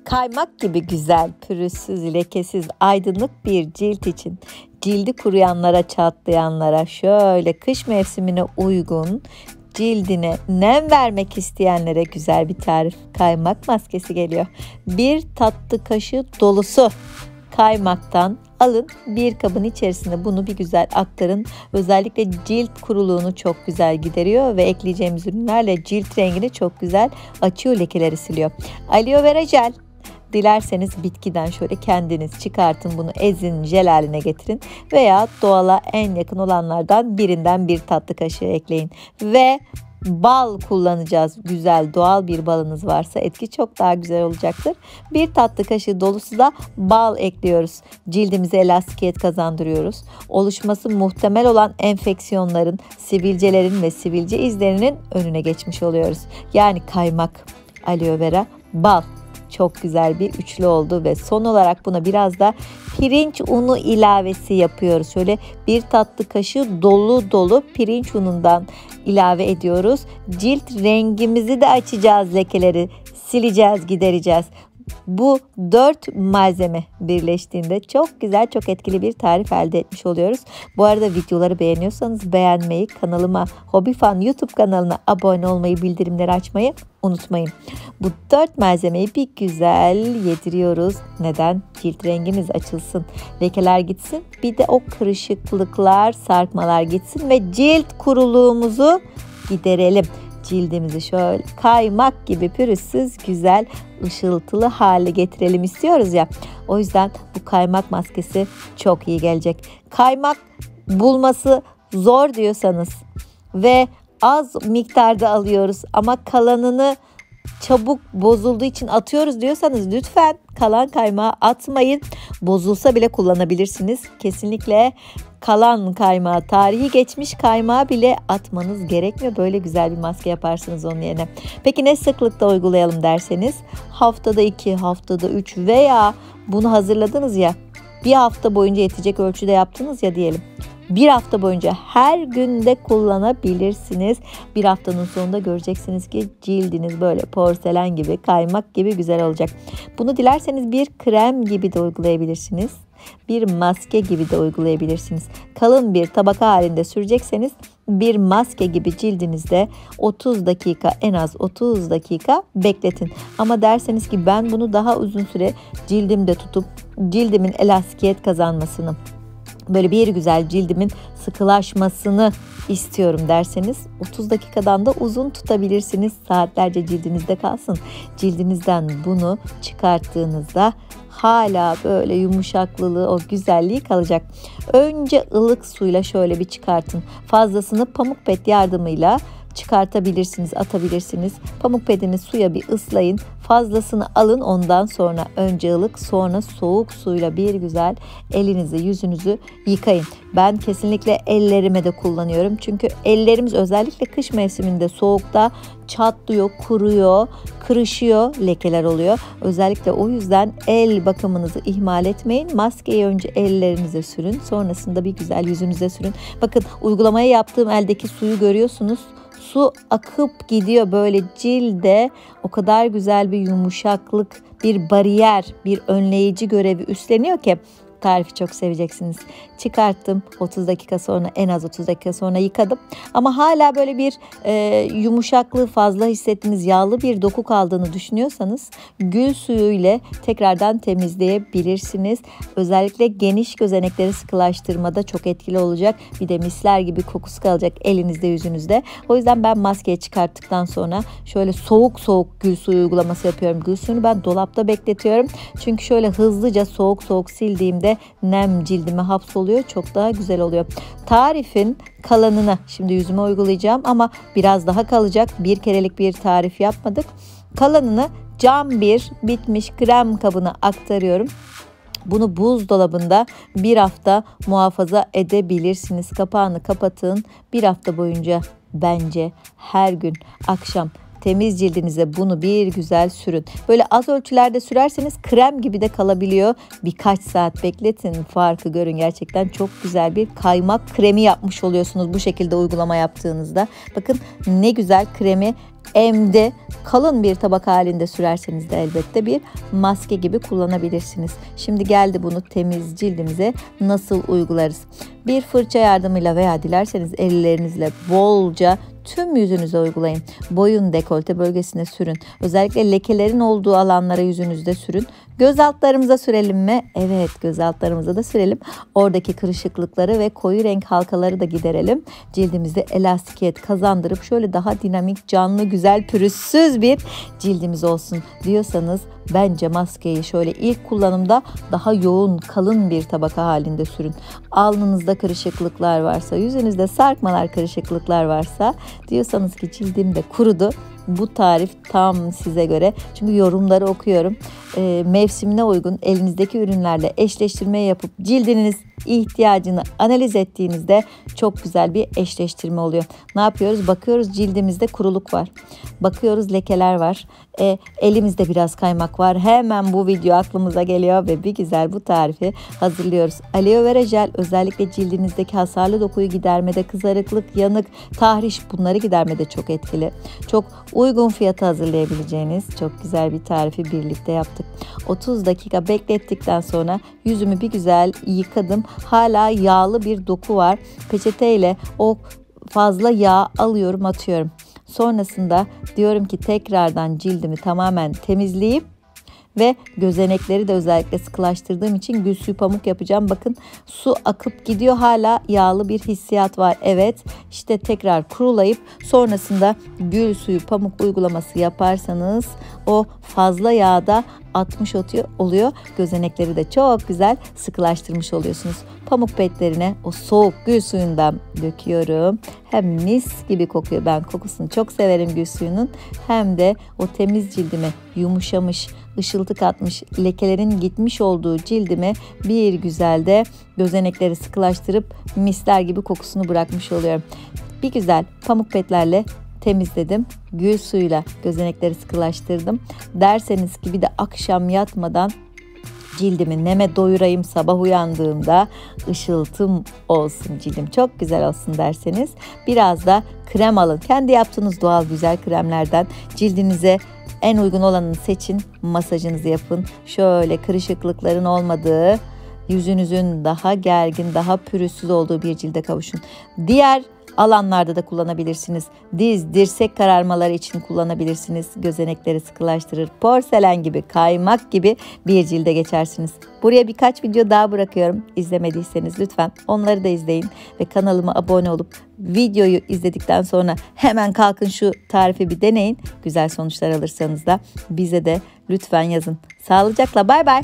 Kaymak gibi güzel, pürüzsüz, lekesiz, aydınlık bir cilt için cildi kuruyanlara, çatlayanlara, şöyle kış mevsimine uygun, cildine nem vermek isteyenlere güzel bir tarif. Kaymak maskesi geliyor. Bir tatlı kaşığı dolusu kaymaktan alın, bir kabın içerisinde bunu bir güzel aktarın. Özellikle cilt kuruluğunu çok güzel gideriyor ve ekleyeceğimiz ürünlerle cilt rengini çok güzel açıyor, lekeleri siliyor. Aloe vera jel. Dilerseniz bitkiden şöyle kendiniz çıkartın, bunu ezin, jel haline getirin veya doğala en yakın olanlardan birinden bir tatlı kaşığı ekleyin. Ve bal kullanacağız. Güzel doğal bir balınız varsa etki çok daha güzel olacaktır. Bir tatlı kaşığı dolusu da bal ekliyoruz. Cildimize elastikiyet kazandırıyoruz. Oluşması muhtemel olan enfeksiyonların, sivilcelerin ve sivilce izlerinin önüne geçmiş oluyoruz. Yani kaymak, aloe vera, bal. Çok güzel bir üçlü oldu ve son olarak buna biraz da pirinç unu ilavesi yapıyoruz. Şöyle bir tatlı kaşığı dolu dolu pirinç unundan ilave ediyoruz. Cilt rengimizi de açacağız, lekeleri sileceğiz, gidereceğiz. Bu 4 malzeme birleştiğinde çok güzel, çok etkili bir tarif elde etmiş oluyoruz. Bu arada videoları beğeniyorsanız beğenmeyi, kanalıma Hobifan YouTube kanalına abone olmayı, bildirimleri açmayı unutmayın. Bu 4 malzemeyi bir güzel yediriyoruz. Neden? Cilt rengimiz açılsın, lekeler gitsin, bir de o kırışıklıklar, sarkmalar gitsin ve cilt kuruluğumuzu giderelim. Cildimizi şöyle kaymak gibi pürüzsüz, güzel, ışıltılı hale getirelim istiyoruz ya. O yüzden bu kaymak maskesi çok iyi gelecek. Kaymak bulması zor diyorsanız ve az miktarda alıyoruz ama kalanını çabuk bozulduğu için atıyoruz diyorsanız lütfen kalan kaymağı atmayın. Bozulsa bile kullanabilirsiniz. Kesinlikle kalan kaymağı, tarihi geçmiş kaymağı bile atmanız gerekmiyor. Böyle güzel bir maske yaparsınız onun yerine. Peki ne sıklıkta uygulayalım derseniz, haftada 2, haftada 3 veya bunu hazırladınız ya, bir hafta boyunca yetecek ölçüde yaptınız ya diyelim. Bir hafta boyunca her günde kullanabilirsiniz. Bir haftanın sonunda göreceksiniz ki cildiniz böyle porselen gibi, kaymak gibi güzel olacak. Bunu dilerseniz bir krem gibi de uygulayabilirsiniz. Bir maske gibi de uygulayabilirsiniz. Kalın bir tabaka halinde sürecekseniz bir maske gibi cildinizde 30 dakika, en az 30 dakika bekletin. Ama derseniz ki ben bunu daha uzun süre cildimde tutup cildimin elastikiyet kazanmasını, böyle bir güzel cildimin sıkılaşmasını istiyorum derseniz 30 dakikadan da uzun tutabilirsiniz. Saatlerce cildinizde kalsın. Cildinizden bunu çıkarttığınızda hala böyle yumuşaklılığı, o güzelliği kalacak. Önce ılık suyla şöyle bir çıkartın. Fazlasını pamuk pet yardımıyla çıkartabilirsiniz, atabilirsiniz. Pamuk pedini suya bir ıslayın. Fazlasını alın, ondan sonra önce ılık, sonra soğuk suyla bir güzel elinizi, yüzünüzü yıkayın. Ben kesinlikle ellerime de kullanıyorum. Çünkü ellerimiz özellikle kış mevsiminde soğukta çatlıyor, kuruyor, kırışıyor, lekeler oluyor. Özellikle o yüzden el bakımınızı ihmal etmeyin. Maskeyi önce ellerinize sürün, sonrasında bir güzel yüzünüze sürün. Bakın, uygulamayı yaptığım eldeki suyu görüyorsunuz. Su akıp gidiyor böyle cilde, o kadar güzel bir yumuşaklık, bir bariyer, bir önleyici görevi üstleniyor ki tarifi çok seveceksiniz. Çıkarttım, 30 dakika sonra, en az 30 dakika sonra yıkadım. Ama hala böyle bir yumuşaklığı fazla hissettiğiniz, yağlı bir doku kaldığını düşünüyorsanız gül suyu ile tekrardan temizleyebilirsiniz. Özellikle geniş gözenekleri sıkılaştırmada çok etkili olacak. Bir de misler gibi kokusu kalacak elinizde, yüzünüzde. O yüzden ben maskeyi çıkarttıktan sonra şöyle soğuk soğuk gül suyu uygulaması yapıyorum. Gül suyunu ben dolapta bekletiyorum. Çünkü şöyle hızlıca soğuk soğuk sildiğimde nem cildime hapsoluyor. Çok daha güzel oluyor. Tarifin kalanını şimdi yüzüme uygulayacağım ama biraz daha kalacak. Bir kerelik bir tarif yapmadık. Kalanını cam bir bitmiş krem kabına aktarıyorum. Bunu buzdolabında bir hafta muhafaza edebilirsiniz. Kapağını kapatın. Bir hafta boyunca bence her gün akşam temiz cildinize bunu bir güzel sürün. Böyle az ölçülerde sürerseniz krem gibi de kalabiliyor. Birkaç saat bekletin, farkı görün. Gerçekten çok güzel bir kaymak kremi yapmış oluyorsunuz bu şekilde uygulama yaptığınızda. Bakın ne güzel kremi emdi. Kalın bir tabak halinde sürerseniz de elbette bir maske gibi kullanabilirsiniz. Şimdi geldi bunu temiz cildimize nasıl uygularız? Bir fırça yardımıyla veya dilerseniz ellerinizle bolca tüm yüzünüze uygulayın. Boyun, dekolte bölgesine sürün. Özellikle lekelerin olduğu alanlara yüzünüzde sürün. Göz altlarımıza sürelim mi? Evet, göz altlarımıza da sürelim. Oradaki kırışıklıkları ve koyu renk halkaları da giderelim. Cildimizde elastikiyet kazandırıp şöyle daha dinamik, canlı, güzel, pürüzsüz bir cildimiz olsun diyorsanız bence maskeyi şöyle ilk kullanımda daha yoğun, kalın bir tabaka halinde sürün. Alnınızda kırışıklıklar varsa, yüzünüzde sarkmalar, kırışıklıklar varsa diyorsanız ki cildim de kurudu. Bu tarif tam size göre. Çünkü yorumları okuyorum. Mevsimine uygun elinizdeki ürünlerle eşleştirme yapıp cildiniz ihtiyacını analiz ettiğinizde çok güzel bir eşleştirme oluyor. Ne yapıyoruz? Bakıyoruz cildimizde kuruluk var. Bakıyoruz lekeler var. Elimizde biraz kaymak var. Hemen bu video aklımıza geliyor ve bir güzel bu tarifi hazırlıyoruz. Aloe vera jel özellikle cildinizdeki hasarlı dokuyu gidermede, kızarıklık, yanık, tahriş bunları gidermede çok etkili. Çok uygun fiyata hazırlayabileceğiniz çok güzel bir tarifi birlikte yaptık. 30 dakika beklettikten sonra yüzümü bir güzel yıkadım. Hala yağlı bir doku var. Peçeteyle o fazla yağ alıyorum, atıyorum. Sonrasında diyorum ki tekrardan cildimi tamamen temizleyip ve gözenekleri de özellikle sıkılaştırdığım için gül suyu pamuk yapacağım. Bakın su akıp gidiyor, hala yağlı bir hissiyat var. Evet, işte tekrar kurulayıp sonrasında gül suyu pamuk uygulaması yaparsanız o fazla yağda atmış oluyor. Gözenekleri de çok güzel sıkılaştırmış oluyorsunuz. Pamuk petlerine o soğuk gül suyundan döküyorum. Hem mis gibi kokuyor. Ben kokusunu çok severim gül suyunun. Hem de o temiz cildime yumuşamış, ışıltı katmış, lekelerin gitmiş olduğu cildime bir güzel de gözenekleri sıkılaştırıp misler gibi kokusunu bırakmış oluyorum. Bir güzel pamuk petlerle temizledim. Gül suyuyla gözenekleri sıkılaştırdım. Derseniz ki bir de akşam yatmadan cildimi neme doyurayım, sabah uyandığımda ışıltım olsun, cildim çok güzel olsun derseniz biraz da krem alın. Kendi yaptığınız doğal güzel kremlerden cildinize en uygun olanını seçin, masajınızı yapın. Şöyle kırışıklıkların olmadığı, yüzünüzün daha gergin, daha pürüzsüz olduğu bir cilde kavuşun. Diğer alanlarda da kullanabilirsiniz. Diz, dirsek kararmaları için kullanabilirsiniz. Gözenekleri sıkılaştırır. Porselen gibi, kaymak gibi bir cilde geçersiniz. Buraya birkaç video daha bırakıyorum. İzlemediyseniz lütfen onları da izleyin. Ve kanalıma abone olup videoyu izledikten sonra hemen kalkın şu tarifi bir deneyin. Güzel sonuçlar alırsanız da bize de lütfen yazın. Sağlıcakla, bay bay.